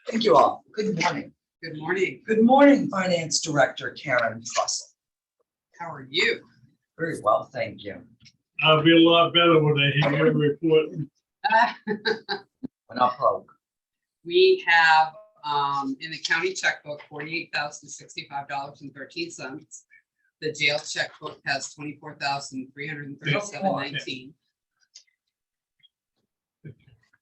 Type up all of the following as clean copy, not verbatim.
Thank you all. Good morning. Good morning. Good morning, Finance Director Karen Trussell. How are you? Very well, thank you. I'll be a lot better when I hear your report. We're not broke. We have in the county checkbook $48,065.13. The jail checkbook has $24,337.19.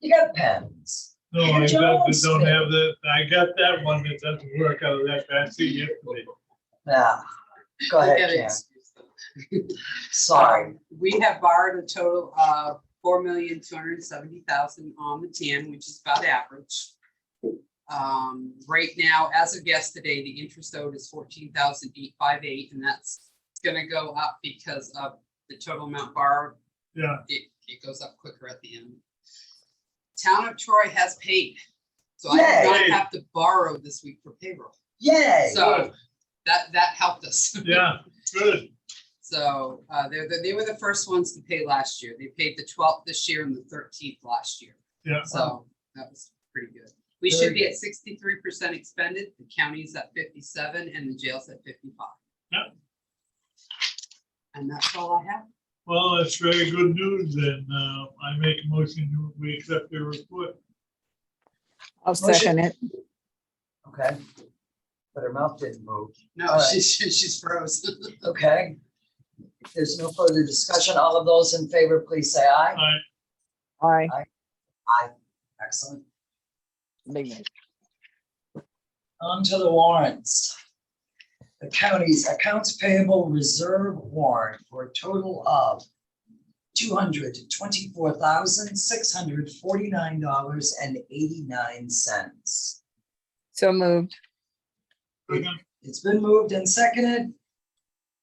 You got pens. No, I don't have that. I got that one that doesn't work out of that fancy yesterday. Yeah, go ahead, Forget Karen. it. Sorry. We have borrowed a total of $4,270,000 on the TAN, which is about average. Right now, as of yesterday, the interest owed is $14,858, and that's gonna go up because of the total amount borrowed. Yeah, It goes up quicker at the end. Town of Troy has paid, so I did Yay. not have to borrow this week for payroll. Yay. So that helped us. yeah, good. So they were the first ones to pay last year. They paid the 12th this year and the 13th last year. Yeah. So that was pretty good. We Very should be good. at 63% expended. The county's at 57 and the jail's at 55. Yeah. And that's all I have. Well, that's very good news, and I make a motion to we accept your report. I'll second it. Okay. But her mouth didn't move. No, All right. she's frozen. Okay. If there's no further discussion, all of those in favor, please say aye. Aye. Aye. Aye. Excellent. Big one. On to the warrants. The county's accounts payable reserve warrant for a total of $224,649.89. So moved. Second. It's been moved and seconded.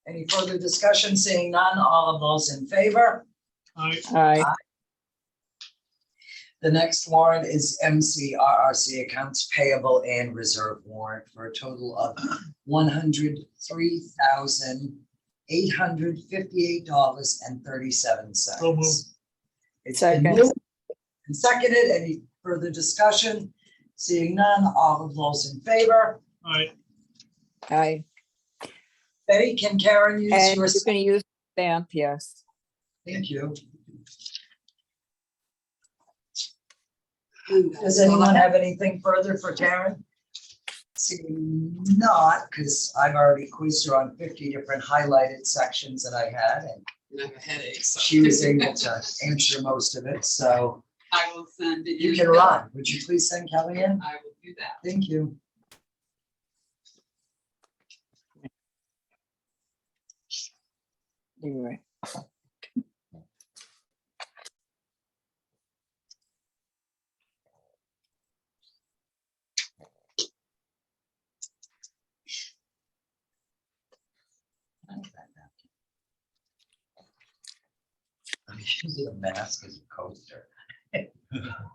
Any further discussion? Seeing none, all of those in favor? Aye. Aye. The next warrant is MCRRC accounts payable and reserve warrant for a total of $103,858.37. So moved. It's been Second. moved and seconded. Any further discussion? Seeing none, all of those in favor? Aye. Aye. Betty, can Karen use And your? you're gonna use stamp, yes. Thank you. And Does that's all I anyone have. have anything further for Karen? Seeing not, because I've already quizzed her on 50 different highlighted sections that I had, and And I have a headache. So. she was able to answer most of it, so I will send it. you can run. Would you please send Kelly in? I will do that. Thank you. Anyway. I'm using a mask as a coaster.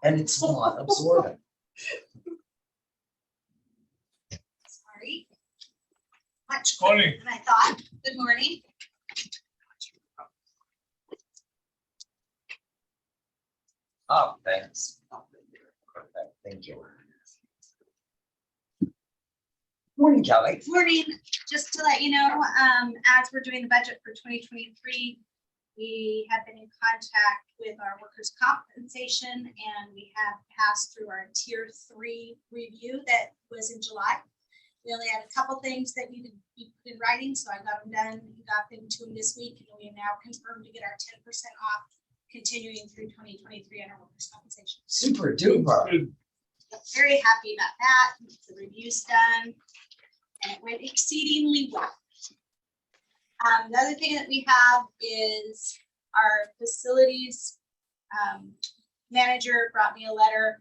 And it's not absorbent. Sorry. Much Morning. quicker than I thought. Good morning. Oh, thanks. Perfect, thank you. Morning, Kelly. Morning. Just to let you know, as we're doing the budget for 2023, we have been in contact with our workers' compensation, and we have passed through our tier 3 review that was in July. We only had a couple things that needed to be put in writing, so I got them done. We got them to them this week, and we are now confirmed to get our 10% off continuing through 2023 on our workers' compensation. Super duper. Good. Very happy about that. The review's done, and it went exceedingly well. The other thing that we have is our facilities manager brought me a letter.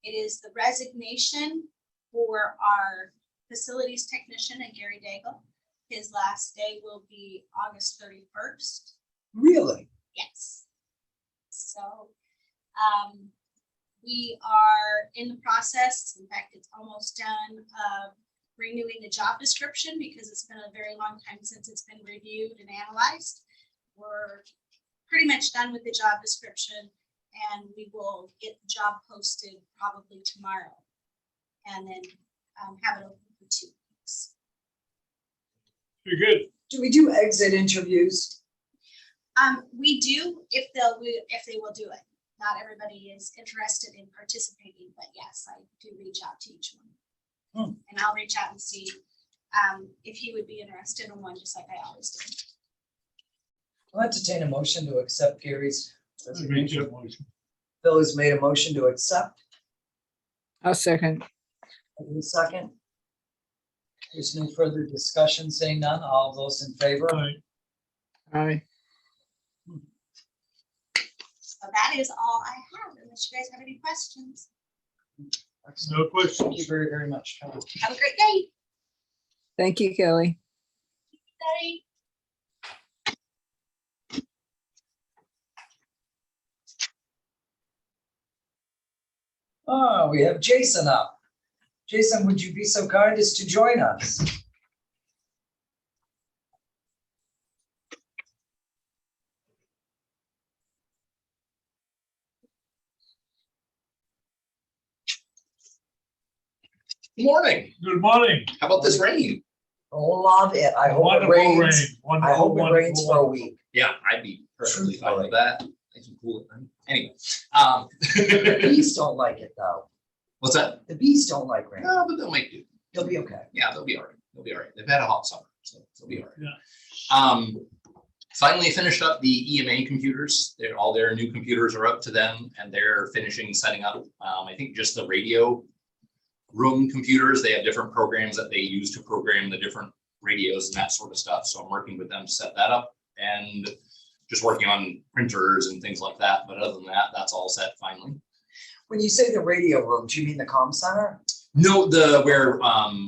It is the resignation for our facilities technician at Gary Daigle. His last day will be August 31st. Really? Yes. So we are in the process. In fact, it's almost done of renewing the job description because it's been a very long time since it's been reviewed and analyzed. We're pretty much done with the job description, and we will get the job posted probably tomorrow. and then have it open for 2 weeks. Pretty good. Do we do exit interviews? We do if they will do it. Not everybody is interested in participating, but yes, I do reach out to each one. And I'll reach out and see if he would be interested in one, just like I always do. I'll entertain a motion to accept Gary's Make resignation. that motion. Bill has made a motion to accept. I'll second. Any second? There's no further discussion, saying none. All those in favor? Aye. Aye. So that is all I have, unless you guys have any questions. Excellent. No Thank questions. you very, very much. Kelly. Have a great day. Thank you, Kelly. Daddy. Oh, we have Jason up. Jason, would you be so kind as to join us? Morning. Good morning. How about this rain? Love it. I hope it Wonderful rain. rains. I Wonderful, hope it wonderful, rains for a wonderful. week. Yeah, I'd be perfectly fine Truthfully. with that. Nice and cool. Anyway, The bees don't like it though. what's that? The bees don't like rain. No, but they'll make do. They'll be okay. Yeah, they'll be all right. They'll be all right. They've had a hot summer, so they'll be all right. Yeah. Finally finished up the EMA computers. All their new computers are up to them, and they're finishing setting up. I think just the radio room computers. They have different programs that they use to program the different radios and that sort of stuff. So I'm working with them to set that up, and just working on printers and things like that. But other than that, that's all set finally. When you say the radio room, do you mean the comm center? No, where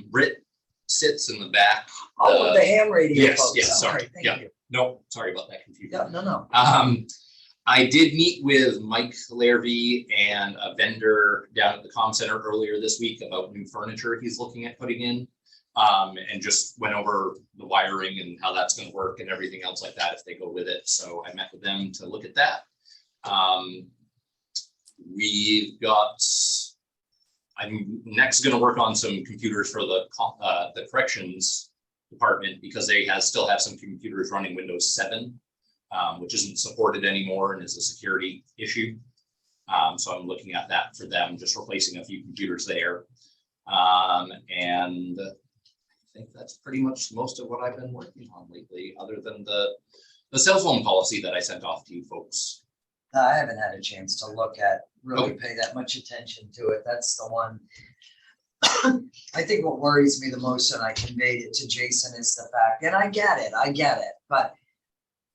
Brit sits in the back. Oh, the ham radio. yes, folks. yes, sorry, Okay, thank yeah. you. No, sorry about that confusion. Yeah, no. I did meet with Mike Larvey and a vendor down at the comm center earlier this week about new furniture he's looking at putting in. And just went over the wiring and how that's going to work and everything else like that if they go with it. So I met with them to look at that. We've got, I'm next going to work on some computers for the corrections department, because they still have some computers running Windows 7, which isn't supported anymore and is a security issue. So I'm looking at that for them, just replacing a few computers there. And I think that's pretty much most of what I've been working on lately, other than the cell phone policy that I sent off to you folks. I haven't had a chance to look at, really Okay. pay that much attention to it. That's the one. I think what worries me the most, and I conveyed it to Jason, is the fact, and I get it, but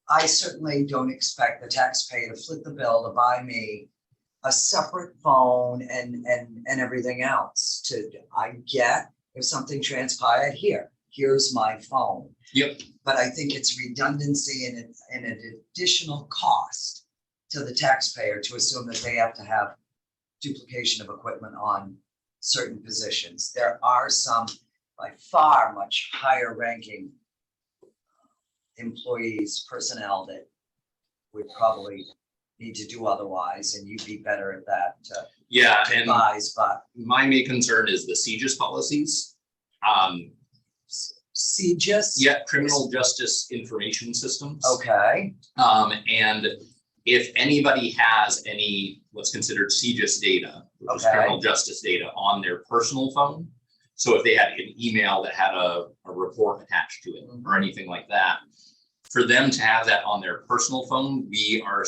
I certainly don't expect the taxpayer to flip the bill to buy me a separate phone and everything else. I get if something transpired, here's my phone. Yep. But I think it's redundancy and an additional cost to the taxpayer to assume that they have to have duplication of equipment on certain positions. There are some by far much higher ranking employees, personnel that would probably need to do otherwise, and you'd be better at that Yeah, to and advise, but my main concern is the CJIS policies. CJIS? Yeah, criminal justice information systems. Okay, And if anybody has any what's considered CJIS data, which is Okay. criminal justice data, on their personal phone. So if they had an email that had a report attached to it or anything like that, for them to have that on their personal phone, we are,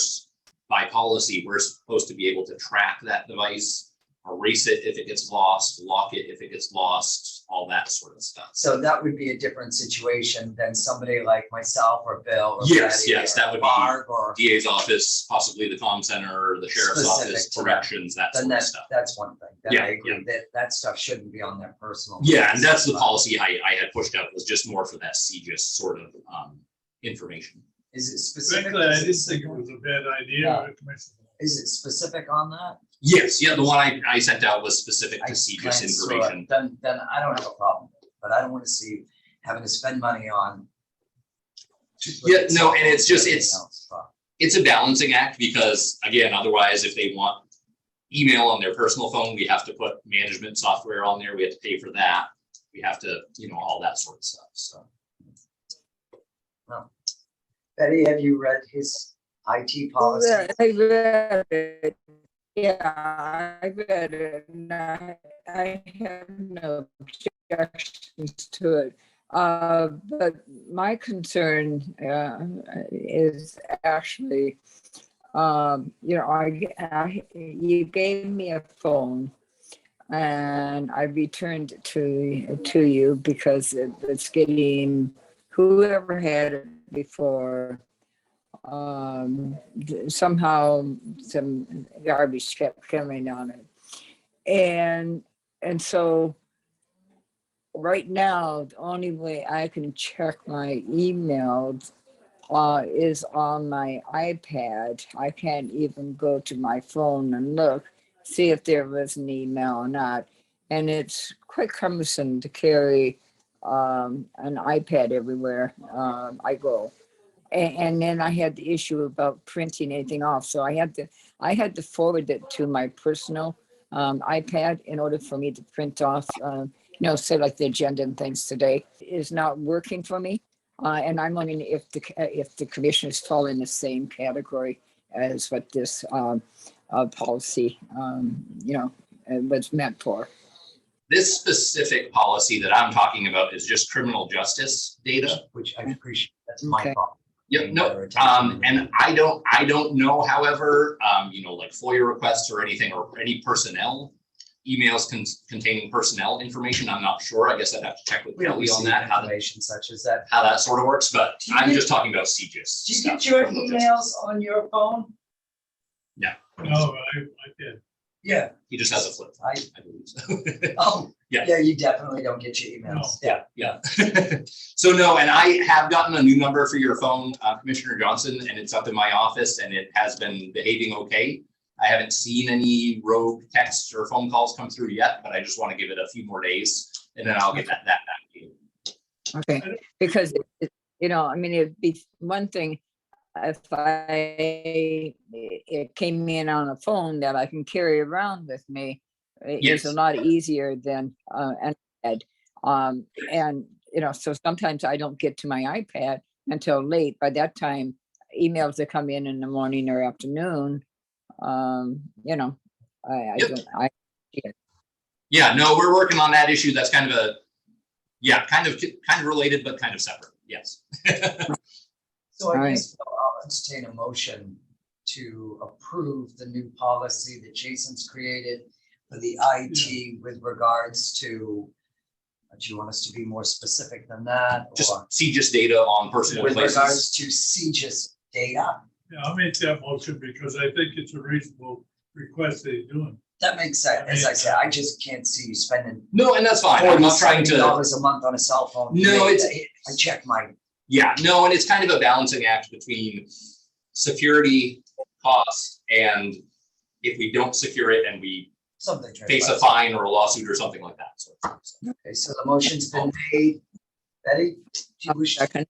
by policy, we're supposed to be able to track that device, erase it if it gets lost, lock it if it gets lost, all that sort of stuff. so that would be a different situation than somebody like myself or Bill or Yes, Patty yes, or that would be Barb or, DA's office, possibly the comm center, the sheriff's Specific office, to that. corrections, that then sort of stuff. that's one thing. Then I Yeah, agree that stuff shouldn't be on their personal. Yeah, and that's the But policy I had pushed out, was just more for that CJIS sort of information. Is it specific? Frankly, I didn't think it was a bad idea. Is it specific on that? Yes, yeah, the one I sent out was specific I to CJIS glanced through it. information. Then I don't have a problem, with it, but I don't want to see having to spend money on. Yeah, no, and it's just- everything it's- else, but- It's a balancing act, because again, otherwise, if they want email on their personal phone, we have to put management software on there. We have to pay for that. We have to, all that sort of stuff. So. Betty, have you read his IT policy? I read it. Yeah, I read it, and I have no objections to it. But my concern is actually, you gave me a phone, and I returned it to you because it's getting, whoever had it before, somehow some garbage kept coming on it. And so right now, the only way I can check my emails is on my iPad. I can't even go to my phone and look, see if there was an email or not. And it's quite cumbersome to carry an iPad everywhere I go. And then I had the issue about printing anything off. So I had to forward it to my personal iPad in order for me to print off, say like the agenda and things today is not working for me. And I'm wondering if the commissioners fall in the same category as what this policy, was meant for. This specific policy that I'm talking about is just criminal justice data. Which I appreciate. That's my Okay. fault. Yeah, no, and I don't know, however, like FOIA requests or anything, or any personnel emails containing personnel information. I'm not sure. I guess I'd have to check with We don't Kelly on receive that, information such as that. how that sort of works, but Do you I'm get- just talking about CJIS. Do you stuff, get your criminal justice. emails on your phone? No, I did. Yeah, He just has a flip phone, I, I believe so. oh, Yeah. yeah, you definitely don't get your emails. No. Yeah. Yeah. So no, and I have gotten a new number for your phone, Commissioner Johnson, and it's up in my office and it has been behaving okay. I haven't seen any rogue texts or phone calls come through yet, but I just want to give it a few more days and then I'll get that back to you. Okay, because it'd be one thing if it came in on a phone that I can carry around with me. It's a Yes. lot easier than an iPad. So sometimes I don't get to my iPad until late. By that time, emails that come in the morning or afternoon, I Yep. don't. Yeah, no, we're working on that issue. That's kind of kind of related, but kind of separate. Yes. So I All guess I'll entertain a motion to approve the new policy that Jason's created for the IT with regards to, do you want us to be more specific than that? Just Or see just data on personal with places. regards to CGIS data? Yeah, I'll make that motion because I think it's a reasonable request they're doing. That makes sense. As I said, I just can't see you spending No, and that's fine. I'm not trying to. $40-$70 a month on a cell phone. No, it's- I check my, Yeah, no, and it's kind of a balancing act between security costs and if we don't secure it and we something. face a fine or a lawsuit or something like that. So, Okay, so the motion's been made. Betty, do you wish, Second.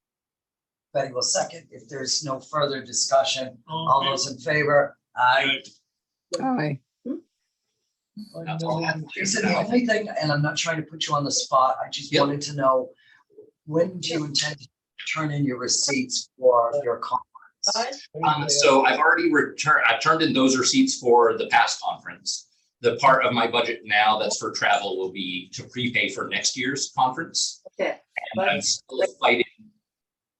Betty will second. If there's no further discussion, all All in those in favor? Aye. Aye. that's all I have. Jason, the only thing, and I'm not trying to put you on the spot, I just Yep. wanted to know, when do you intend to turn in your receipts for your conference? So I've already turned in those receipts for the past conference. The part of my budget now that's for travel will be to prepay for next year's conference. Okay. And I'm still fighting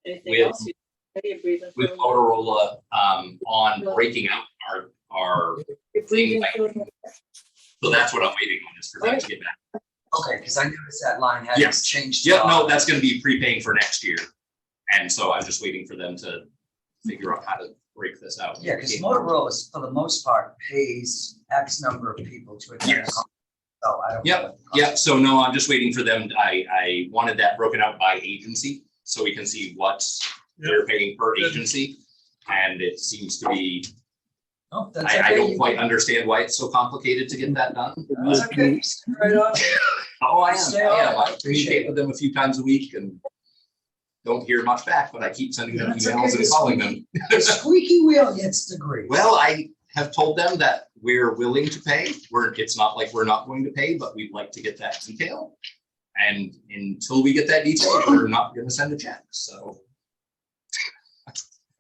Anything With- else? Any breathing with fluid? Motorola on breaking out our Your breathing like- fluid? so that's what I'm waiting on is for them to get back. Okay, because I noticed that line Yes. hadn't changed. Yeah, at no, all. that's gonna be prepaying for next year. And so I'm just waiting for them to figure out how to break this out. Yeah, because Motorola, for the most part, pays X number of people to attend. the Yes. conference. So I don't. Yep, know. Yeah, so no, I'm just waiting for them. I wanted that broken out by agency, so we can see what they're paying per agency. And it seems to be, Oh, that's I okay. don't quite understand why it's so complicated to get that done. That's okay. Right on. Oh, I am, Stay I on. am. I communicate with them a few times a week and don't hear much back, but I keep sending them That's emails okay. and calling them. The squeaky wheel gets the grease. Well, I have told them that we're willing to pay. It's not like we're not going to pay, but we'd like to get that detail. And until we get that detail, we're not gonna send a check, so.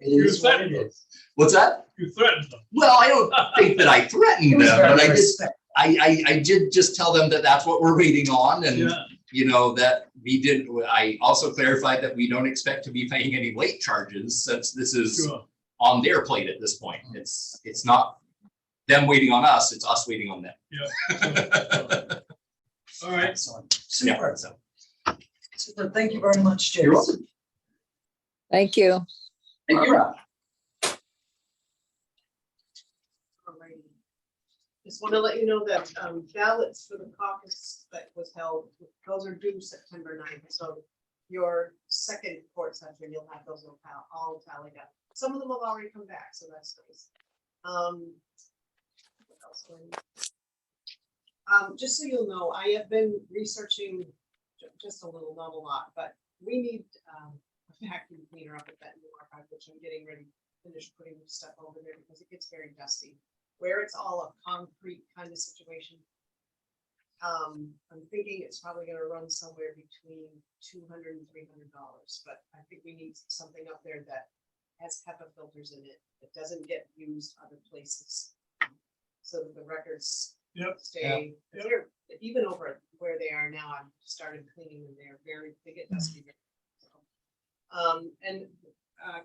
It is what it is. What's that? You threatened them. Well, I don't think that I It threatened was them, very but I did, respectful. I did just tell them that that's what we're waiting on, and Yeah, you know, that we did, I also clarified that we don't expect to be paying any late charges, since this is sure. on their plate at this point. It's not them waiting on us, it's us waiting on them. Yeah. All right. Excellent. Super. So, Super. Thank you very much, You're Jason. Thank you. Barbara. Alrighty. Just want to let you know that ballots for the caucus that was held, those are due September 9th. So your second court session, you'll have those all tallied up. Some of them have already come back, so that's nice. What else do I need? Just so you'll know, I have been researching just a little, not a lot, but we need a vacuum cleaner up at that new archive, which I'm getting ready to finish putting stuff over there because it gets very dusty. Where it's all a concrete kind of situation. I'm thinking it's probably gonna run somewhere between $200 and $300, but I think we need something up there that has HEPA filters in it, that doesn't get used other places. So that the records Yep. stay, Yep. they're, even over where they are now, I've started cleaning them, they get dusty. And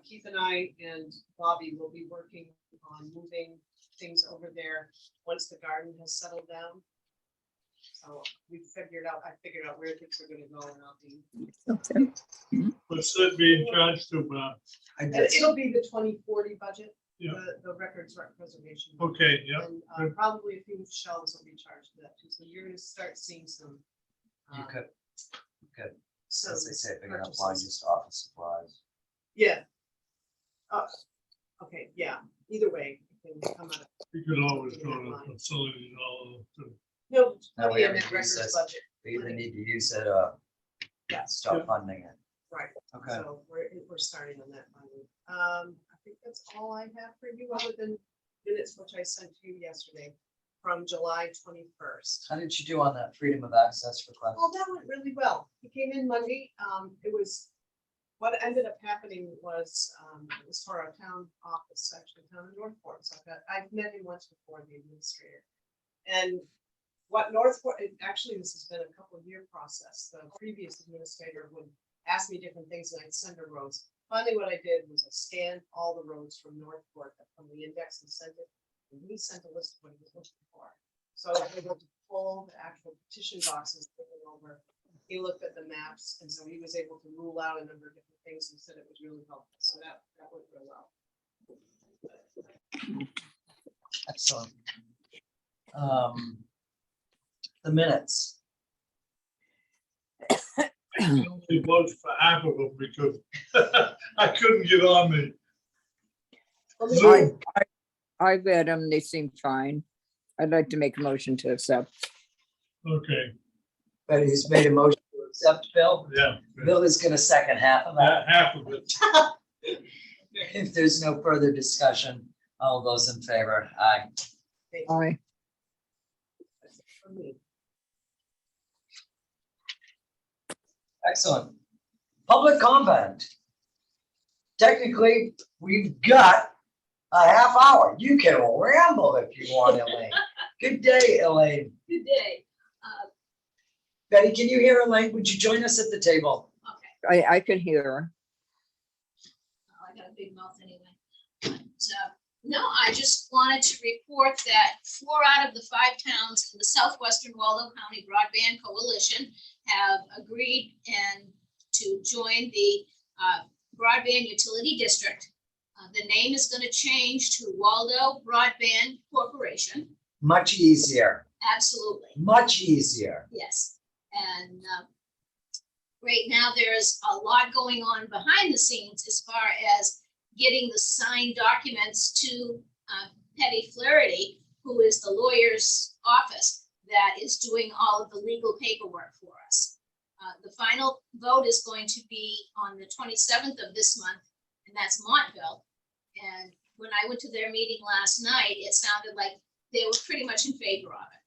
Keith and I and Bobby will be working on moving things over there once the garden has settled down. So I figured out where things are gonna go, and I'll be. Okay. What's that being charged to, I And did. it'll be the 2040 budget, Yeah. the records preservation. okay, yeah, And good. probably a few shelves will be charged for that too, so you're gonna start seeing some. You could, some as they say, big enough line, purchases. just office supplies. Yeah. Okay, yeah, either way, it can come out of. You could always go to facilities and all of them. No, Now put we in have that to use records this. budget, We either need to use it, Yeah. stop funding it. right, Okay. so we're starting on that finally. I think that's all I have for you, other than minutes which I sent to you yesterday from July 21st. How did you do on that freedom of access request? Well, that went really well. He came in Monday. It was, what ended up happening was, it was for our town office, actually, town of Northport. So I've met him once before, the administrator. And what Northport, actually, this has been a couple-year process. The previous administrator would ask me different things and I'd send her roads. Finally, what I did was I scanned all the roads from Northport from the index and sent it. And he sent a list of what he was looking for. So I was able to pull the actual petition boxes, taken over. He looked at the maps, and so he was able to rule out a number of different things and said it was really helpful. So that went real well. Excellent. The minutes. I only voted for half of them because I couldn't get on the Zoom. I read them, they seem fine. I'd like to make a motion to accept. Okay, But he's made a motion to accept, Bill. yeah. Bill is gonna second half of that. Half of it. If there's no further discussion, all those in favor, aye. Aye. That's it for me. Excellent. Public comment. Technically, we've got a half hour. You can ramble if you want, Elaine. Good day, Elaine. Good day. Betty, can you hear Elaine? Would you join us at the table? Okay, I can hear her. oh, I got a big mouth anyway. But, no, I just wanted to report that 4 out of the 5 towns in the southwestern Waldo County Broadband Coalition have agreed and to join the broadband utility district. The name is going to change to Waldo Broadband Corporation. Much easier, Absolutely. much easier. Yes, and right now there's a lot going on behind the scenes as far as getting the signed documents to Petty Flaherty, who is the lawyer's office that is doing all of the legal paperwork for us. The final vote is going to be on the 27th of this month, and that's Montville. And when I went to their meeting last night, it sounded like they were pretty much in favor of it.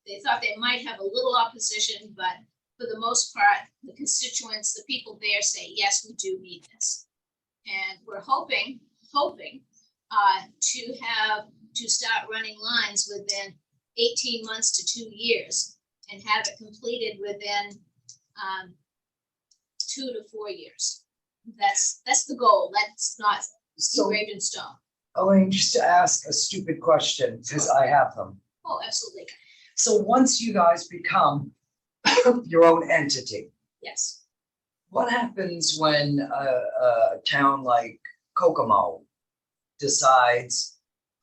They thought they might have a little opposition, but for the most part, the constituents, the people there say, yes, we do need this. And we're hoping to start running lines within 18 months to 2 years and have it completed within 2 to 4 years. That's the goal. That's not So, engraved in stone. Elaine, just to ask a stupid question, because I have them. Oh, absolutely. So once you guys become your own entity, Yes. what happens when a town like Kokomo decides,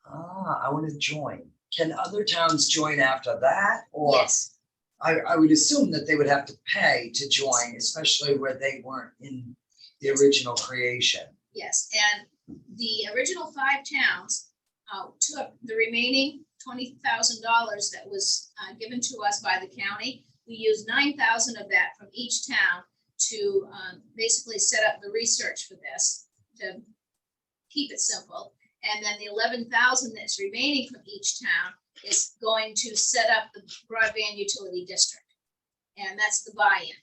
I want to join? Can other towns join after that? Or Yes. I would assume that they would have to pay to join, especially where they weren't in the original creation. Yes. And the original 5 towns took the remaining $20,000 that was given to us by the county. We used 9,000 of that from each town to basically set up the research for this, to keep it simple. And then the 11,000 that's remaining from each town is going to set up the broadband utility district. And that's the buy-in.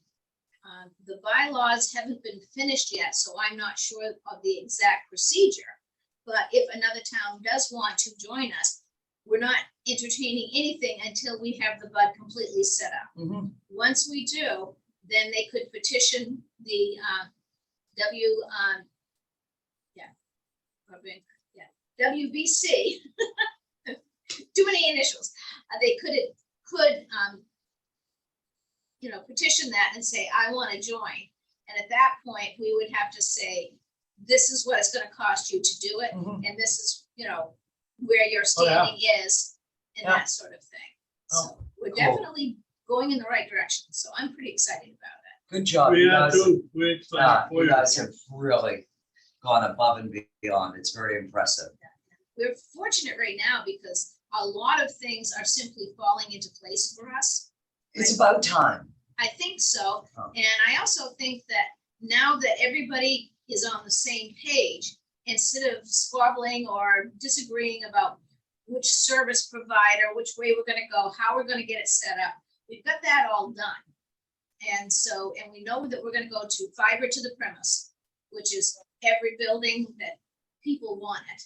The bylaws haven't been finished yet, so I'm not sure of the exact procedure. But if another town does want to join us, we're not entertaining anything until we have the BUD completely set up. Mm-hmm. Once we do, then they could petition the WBC. Too many initials. They could petition that and say, I want to join. And at that point, we would have to say, this is what it's going to cost you to do it. Mhm. And this is, where your Oh, yeah. standing is and Yeah. that sort of thing. Oh, So we're cool. definitely going in the right direction. So I'm pretty excited about it. Good job. We You are guys, too. We're excited for you you. guys have really gone above and beyond. It's very impressive. We're fortunate right now because a lot of things are simply falling into place for us. It's about time. I think so. Oh. And I also think that now that everybody is on the same page, instead of squabbling or disagreeing about which service provider, which way we're going to go, how we're going to get it set up, we've got that all done. And we know that we're going to go to fiber to the premise, which is every building that people want it.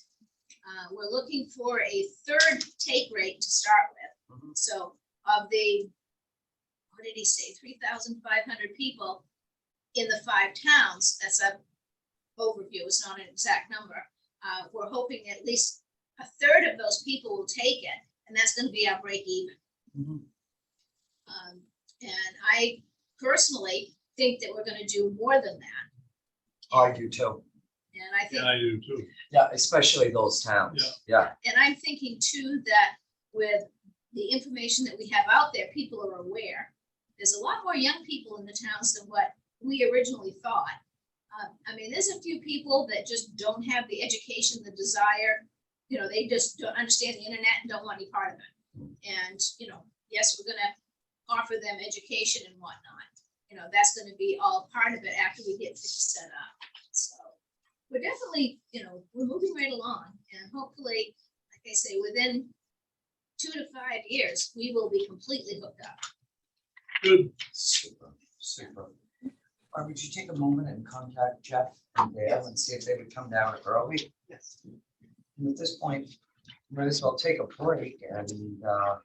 We're looking for a 3rd take rate to start with. Mhm. So of the, what did he say, 3,500 people in the 5 towns, that's a overview, it's not an exact number. We're hoping at least a 1/3 of those people will take it, and that's going to be our break even. Mhm. And I personally think that we're going to do more than that. I do too. And I think, Yeah, I do too. Yeah, especially those towns. Yeah. and I'm thinking too that with the information that we have out there, people are aware. There's a lot more young people in the towns than what we originally thought. There's a few people that just don't have the education, the desire, they just don't understand the internet and don't want any part of it. And, yes, we're gonna offer them education and whatnot. That's gonna be all part of it after we get things set up. So we're definitely, we're moving right along, and hopefully, like I say, within 2 to 5 years, we will be completely hooked up. Good. Super. Would you take a moment and contact Jeff and Dale and see if they would come down early? Yes. And at this point, might as well take a break and, yeah.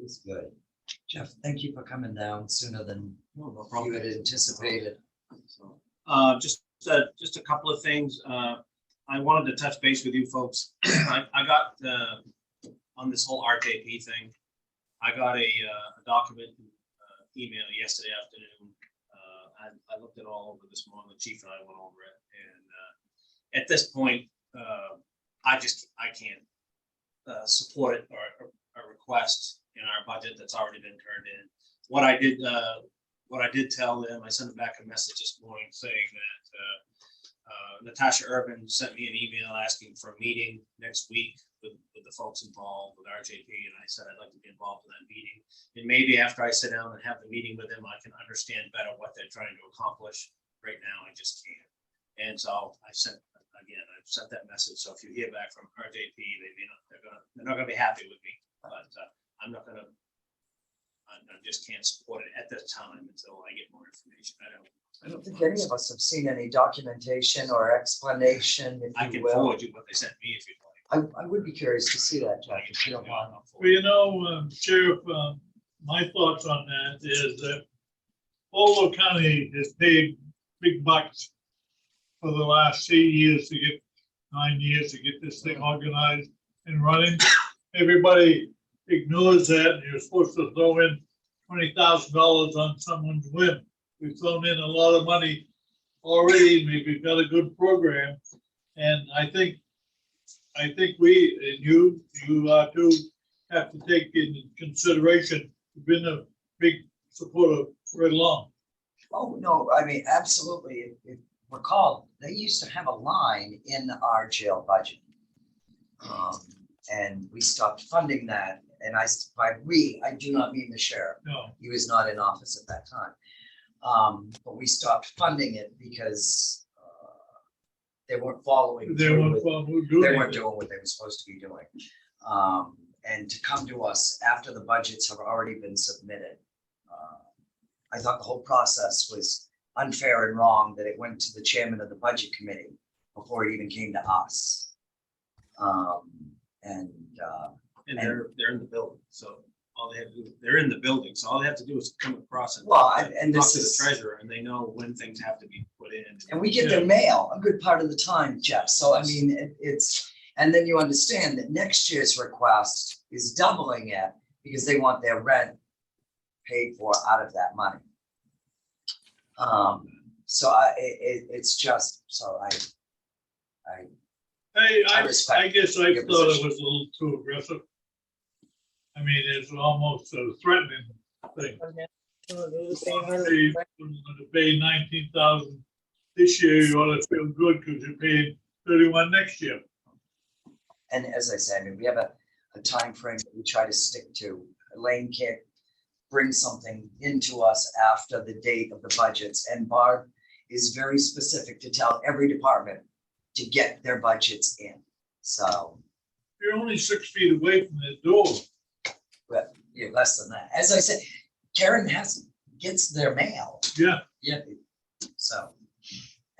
It's good. Jeff, thank you for coming down sooner than you had anticipated. Just a couple of things. I wanted to touch base with you folks. I got on this whole RJP thing. I got a document email yesterday afternoon. I looked it all over this morning. The chief and I went over it, and at this point, I can't support it or a request in our budget that's already been turned in. What I did tell them, I sent them back a message this morning saying that Natasha Urban sent me an email asking for a meeting next week with the folks involved with RJP, and I said I'd like to be involved in that meeting. And maybe after I sit down and have the meeting with them, I can understand better what they're trying to accomplish. Right now, I just can't. And so I sent, again, I've sent that message. So if you hear back from RJP, they're not gonna be happy with me, but I'm not gonna, I just can't support it at this time until I get more information. I don't think any of us have seen any documentation or explanation, I if can you will. forward you what they sent me if you'd like. I would be curious to see that, Jack, if you don't mind. Well, you know, Sheriff, my thoughts on that is that Waldo County has paid big bucks for the last 9 years to get this thing organized and running. Everybody ignores that, and you're supposed to throw in $20,000 on someone's whim. We've thrown in a lot of money already. We've got a good program, and I think we, and you too, have to take into consideration. You've been a big supporter right along. Oh, no, I mean, absolutely. If recall, they used to have a line in our jail budget. And we stopped funding that. And by we, I do not mean the sheriff. No, He was not in office at that time. But we stopped funding it because they weren't following they through weren't with, doing they weren't it. doing what they were supposed to be doing. And to come to us after the budgets have already been submitted. I thought the whole process was unfair and wrong, that it went to the chairman of the budget committee before it even came to us. And they're in the building, so all they have to do, they're in the building, so all they have to do is come across and Well, talk and to this the is, treasurer, and they know when things have to be put in. and we get their mail a good part of the time, Jeff. So I mean, it's, and then you understand that next year's request is doubling it because they want their rent paid for out of that money. So it's just, so I I respect guess I your thought it position. was a little too aggressive. I mean, it's almost a threatening thing. They pay 19,000 this year, you ought to feel good because you're paying 31 next year. And as I said, I mean, we have a time frame that we try to stick to. Elaine can't bring something into us after the date of the budgets, and Barb is very specific to tell every department to get their budgets in. So, You're only 6 feet away from the door. but yeah, less than that. As I said, Karen gets their mail. Yeah, Yeah. So,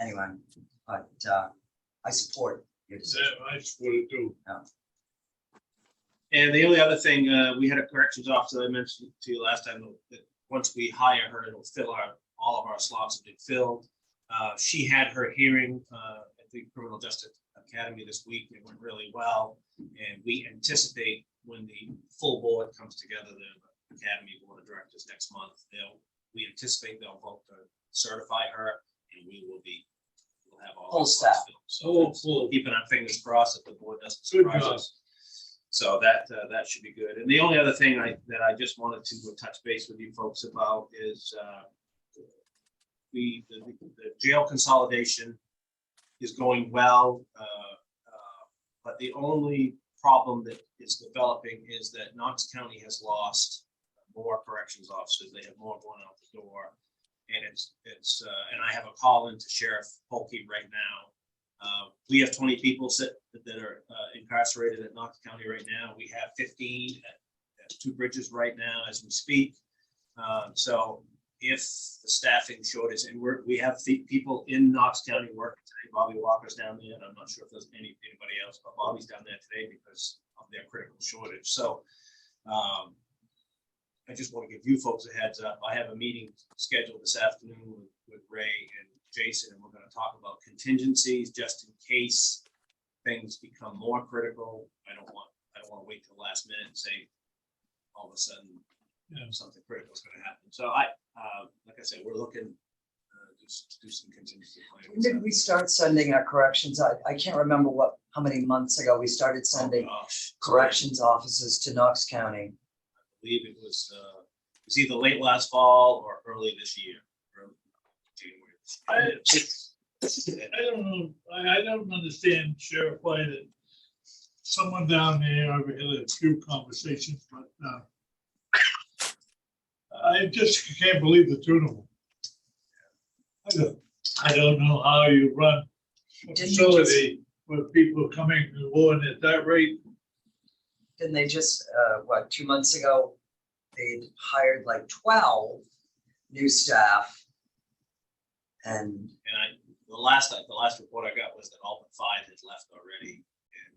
anyway, but I support your decision. I support it too. And the only other thing, we had a corrections officer I mentioned to you last time, that once we hire her, it'll fill all of our slots have been filled. She had her hearing at the Criminal Justice Academy this week. It went really well. And we anticipate when the full board comes together, the Academy Board of Directors next month, we anticipate they'll vote to certify her, and we'll have all. Full our staff. slots filled. So keeping our fingers crossed that the board doesn't Good surprise job. us. So that should be good. And the only other thing that I just wanted to touch base with you folks about is the jail consolidation is going well. But the only problem that is developing is that Knox County has lost more corrections officers. They have more going out the door. And and I have a call into Sheriff Polkey right now. We have 20 people that are incarcerated at Knox County right now. We have 15 at Two Bridges right now as we speak. So if the staffing shortage, and we have people in Knox County working today. Bobby Walker's down there, and I'm not sure if there's anybody else, but Bobby's down there today because of their critical shortage. So I just want to give you folks a heads up. I have a meeting scheduled this afternoon with Ray and Jason, and we're going to talk about contingencies just in case things become more critical. I don't want to wait till the last minute and say all of a sudden something critical is going to happen. So like I said, we're looking to do some contingency planning. When did we start sending our corrections? I can't remember how many months ago we started sending corrections officers to Knox County. I believe it was either late last fall or early this year, early January. I don't know, I don't understand, Sheriff, why that someone down there, I've had a few conversations, but I just can't believe the two of them. I don't know how you run Didn't they just, facility where people are coming and going at that rate. didn't they just, what, 2 months ago, they hired like 12 new staff. And And the last report I got was that all but 5 had left already. And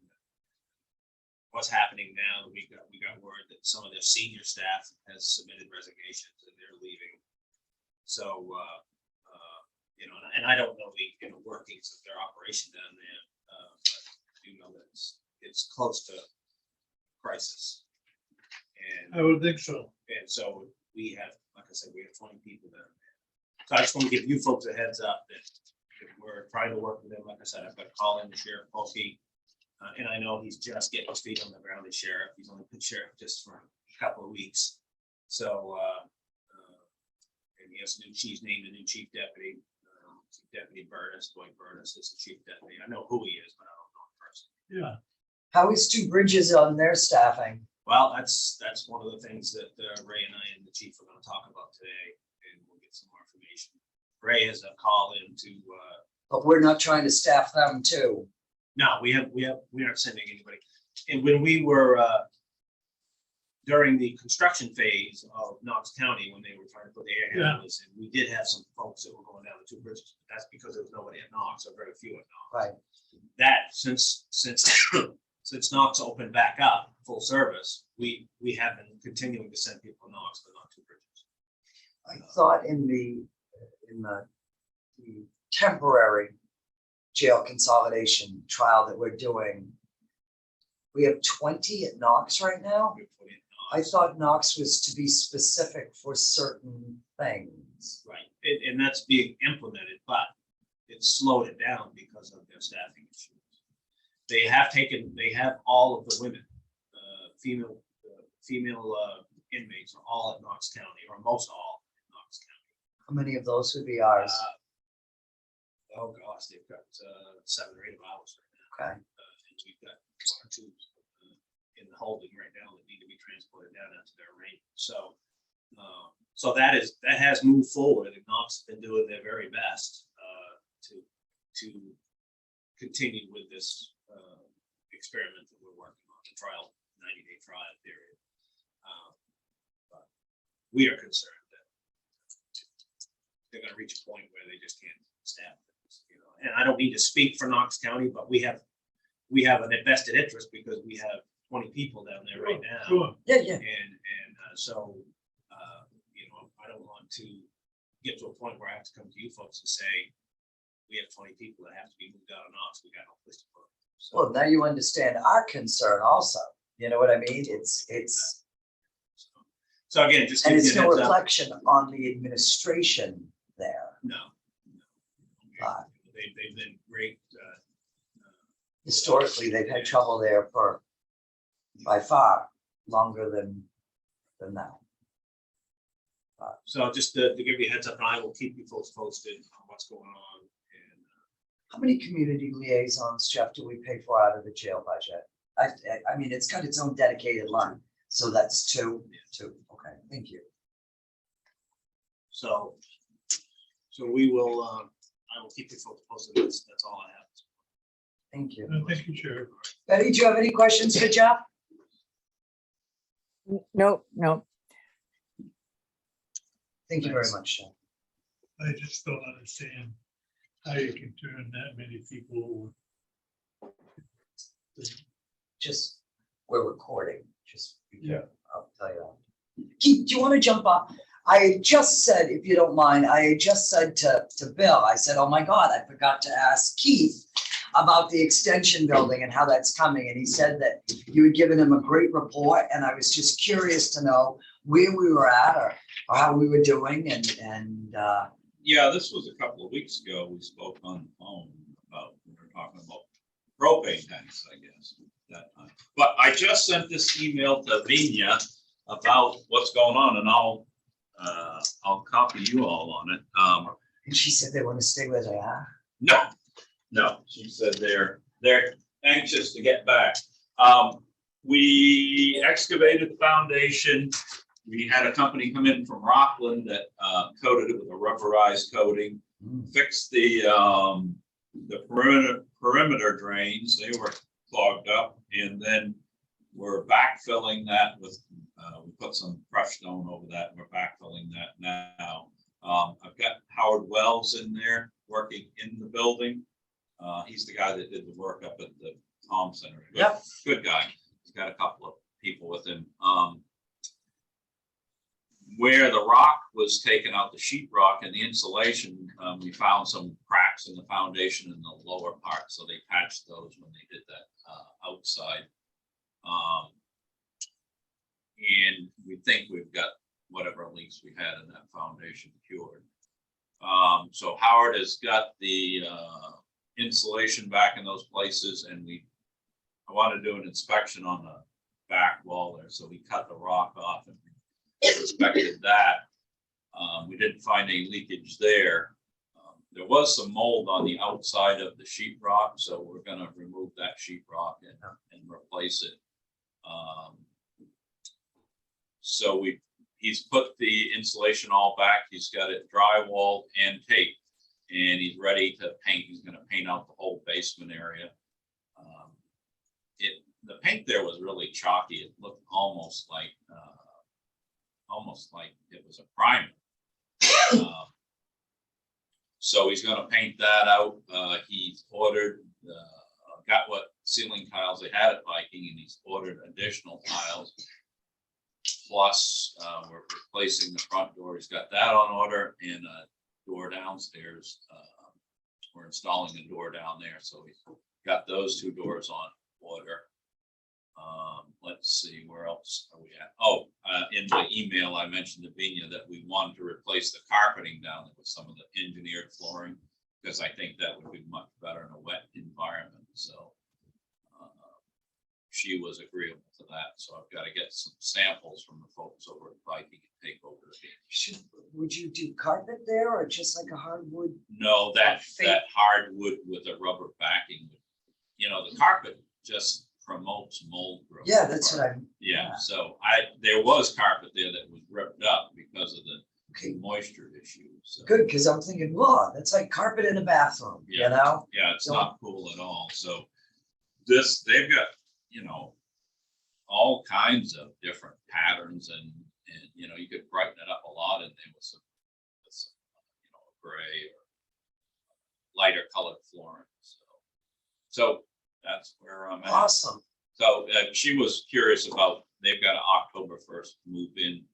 what's happening now, we got word that some of their senior staff has submitted resignations and they're leaving. So, you know, and I don't know the inner workings of their operation down there, but I do know that it's close to crisis. I would think so. And so we have, like I said, we have 20 people down there. So I just want to give you folks a heads up that we're trying to work with them. Like I said, I've got to call in the Sheriff Polsky. And I know he's just getting his feet on the ground as sheriff. He's only been sheriff just for a couple of weeks. So, and he has she's named a new chief deputy. Chief Deputy Burness, Dwight Burness is the chief deputy. I know who he is, but I don't know him personally. Yeah. how is Two Bridges on their staffing? Well, that's one of the things that Ray and I and the chief are going to talk about today, and we'll get some more information. Ray has a call in to. But we're not trying to staff them too. No, we aren't sending anybody. And when we were during the construction phase of Knox County, when they were trying to put the air handlers in, we did have some folks that were going down the Two Bridges. That's because there was nobody at Knox, or very few at Knox. Right. That since Knox opened back up full service, we have been continuing to send people to Knox, but not Two Bridges. I thought in the temporary jail consolidation trial that we're doing, we have 20 at Knox right now. We put in I Knox. thought Knox was to be specific for certain things. Right, and that's being implemented, but it's slowed it down because of their staffing issues. They have all of the women, female inmates are all at Knox County, or most all in Knox County. How many of those would be ours? Oh gosh, they've got 7 or 8 of ours right now. Okay. And we've got 1 or 2 in the holding right now that need to be transported down into their range. So, so that has moved forward, and Knox has been doing their very best to continue with this experiment that we're working on, the trial 90-day trial period. But we are concerned that they're going to reach a point where they just can't staff things, you know. And I don't need to speak for Knox County, but we have an invested interest because we have 20 people down there right now. Sure. Yeah. And so, you know, I don't want to get to a point where I have to come to you folks and say, we have 20 people that have to be moved out of Knox. We got no place to put them. So, Well, now you understand our concern also. You know what I mean? It's so again, just and give it's you a no heads up. reflection on the administration there. No. They've been great. Historically, they've had trouble there for by far longer than now. So just to give you a heads up, and I will keep you folks posted on what's going on. And How many community liaisons, Jeff, do we pay for out of the jail budget? I mean, it's got its own dedicated line, so that's 2. Okay, thank you. so we will. I will keep you folks posted. That's all I have. Thank you. Thank you, Sheriff. Betty, do you have any questions for Jeff? Nope. Thank you very much, Jeff. I just don't understand how you can turn that many people over. Just, we're recording, just, Yeah. I'll tell you that. Keith, do you want to jump up? I had just said, if you don't mind, I had just said to Bill, I said, oh my God, I forgot to ask Keith about the extension building and how that's coming. And he said that you had given him a great report, and I was just curious to know where we were at or how we were doing and Yeah, this was a couple of weeks ago. We spoke on the phone about, we were talking about propane tanks, I guess, that time. But I just sent this email to Vinia about what's going on, and I'll copy you all on it. and she said they want to stay where they are. No, she said they're anxious to get back. We excavated the foundation. We had a company come in from Rockland that coated it with a rubberized coating, fixed the the perimeter drains, they were clogged up, and then we're backfilling that with, we put some crushed stone over that, and we're backfilling that now. I've got Howard Wells in there working in the building. He's the guy that did the work up at the Comm Center. Yep. Good guy. He's got a couple of people with him. Where the rock was taken out, the sheet rock and the insulation, we found some cracks in the foundation in the lower part, so they patched those when they did that outside. And we think we've got whatever leaks we had in that foundation cured. So Howard has got the insulation back in those places, and I want to do an inspection on the back wall there, so we cut the rock off and inspected that. We didn't find any leakage there. There was some mold on the outside of the sheetrock, so we're gonna remove that sheetrock and replace it. So he's put the insulation all back. He's got it drywalled and taped, and he's ready to paint. He's gonna paint out the whole basement area. The paint there was really chalky. It looked almost like it was a primer. So he's gonna paint that out. He's ordered, got what ceiling tiles they had at Viking, and he's ordered additional tiles. Plus, we're replacing the front door. He's got that on order, and a door downstairs. We're installing a door down there, so he's got those two doors on order. Let's see, where else are we at? Oh, in my email, I mentioned to Vinya that we wanted to replace the carpeting down there with some of the engineered flooring, because I think that would be much better in a wet environment. So she was agreeable to that. So I've got to get some samples from the folks over at Viking and take over the beach. Would you do carpet there or just like a hardwood? No, that hardwood with a rubber backing. You know, the carpet just promotes mold growth. Yeah, that's what I'm. Yeah, so there was carpet there that was ripped up because of the moisture issue. So. Good, because I'm thinking, whoa, that's like carpet in a bathroom, you know? Yeah, it's not cool at all. So they've got, all kinds of different patterns, and you could brighten it up a lot in there with some gray or lighter colored flooring. So that's where I'm at. Awesome. So she was curious about, they've got an October 1st move-in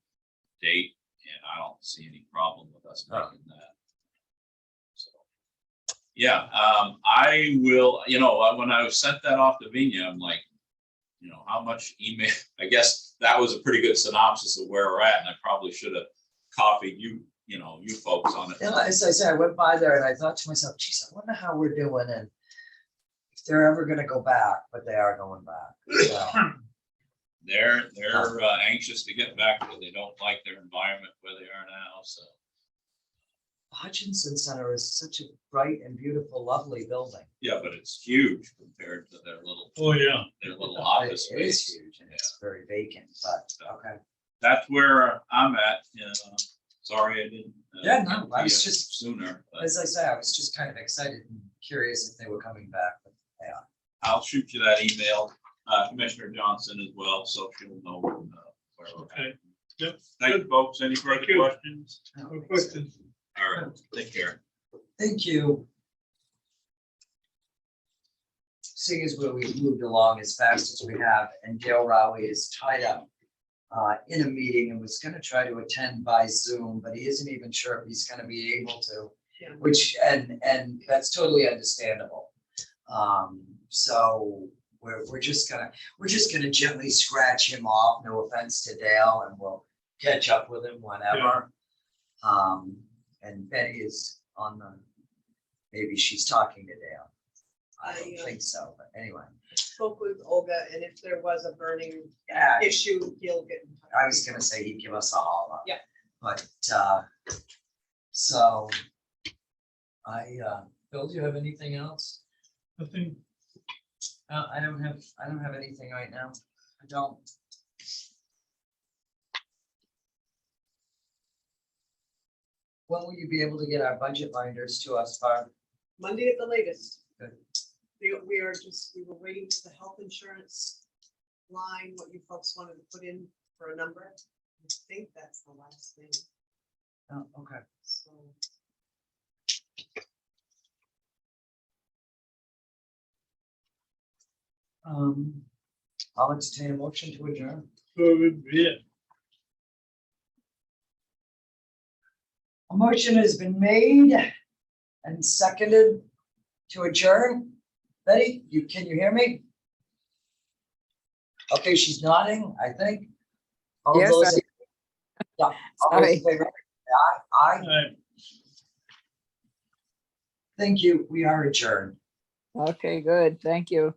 date, and I don't see any problem with us making that. So, yeah, I will, when I sent that off to Vinya, I'm like, how much email? I guess that was a pretty good synopsis of where we're at, and I probably should have copied you folks on it. Yeah, as I said, I went by there and I thought to myself, geez, I wonder how we're doing and if they're ever gonna go back, but they are going back. So. They're anxious to get back, but they don't like their environment where they are now, so. Hutchinson Center is such a bright and beautiful, lovely building. Yeah, but it's huge compared to their little. Oh, yeah. Their little office It is space. huge and it's very vacant, but okay. That's where I'm at. Sorry I didn't. Yeah, no, I be was here just- Sooner, but As I say, I was just kind of excited and curious if they were coming back, but they are. I'll shoot you that email, Commissioner Johnson as well, so she'll know where we're at. Okay. Yep. Thank you, folks. Any further Thank you. questions? No questions. All right, take care. Thank you. Seeing as where we moved along as fast as we have, and Dale Rowley is tied up in a meeting and was gonna try to attend by Zoom, but he isn't even sure if he's gonna be able to, Yeah. which, and that's totally understandable. So we're just gonna gently scratch him off, no offense to Dale, and we'll catch up with him whenever. And Betty is on maybe she's talking to Dale. I don't think so, but anyway. Spoke with Olga, and if there was a burning Yeah, issue, he'll get in touch. I was gonna say he'd give us a holler. Yeah. But, so Bill, do you have anything else? I think I don't have anything right now. I don't. When will you be able to get our budget binders to us, Barb? Monday at the latest. Good. We were waiting for the health insurance line, what you folks wanted to put in for a number. I think that's the last thing, Oh, okay. so. I'll entertain a motion to adjourn. So, yeah, A motion has been made and seconded to adjourn. Betty, can you hear me? Okay, she's nodding, I think. All Yes, those in- Yeah, all those in Sorry. favor? Aye. I Thank you. We are adjourned. Okay, good. Thank you.